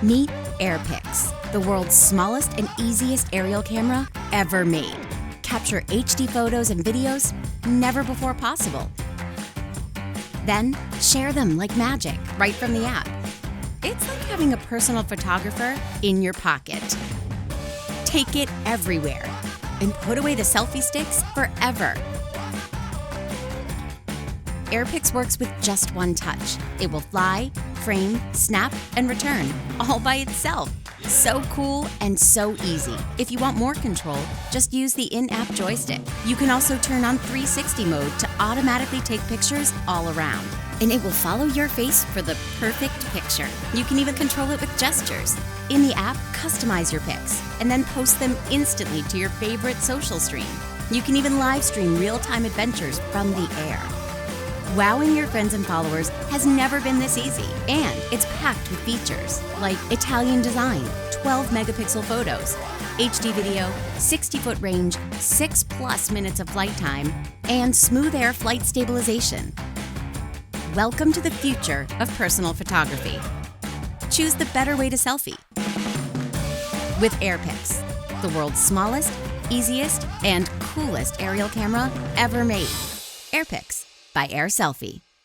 Meet Air Pix, the world's smallest and easiest aerial camera ever made. Capture HD photos and videos never before possible. Then share them like magic right from the app. It's like having a personal photographer in your pocket. Take it everywhere and put away the selfie sticks forever. Air Pix works with just one touch. It will fly, frame, snap, and return, all by itself. So cool and so easy. If you want more control, just use the in-app joystick. You can also turn on 360 mode to automatically take pictures all around. And it will follow your face for the perfect picture. You can even control it with gestures. In the app, customize your pics and then post them instantly to your favorite social stream. You can even live stream real-time adventures from the air. Wowing your friends and followers has never been this easy, and it's packed with features like Italian design, 12-megapixel photos, HD video, 60-foot range, 6+ minutes of flight time, and smooth air flight stabilization. Welcome to the future of personal photography. Choose the better way to selfie with Air Pix, the world's smallest, easiest, and coolest aerial camera ever made. Air Pix by Air Selfie.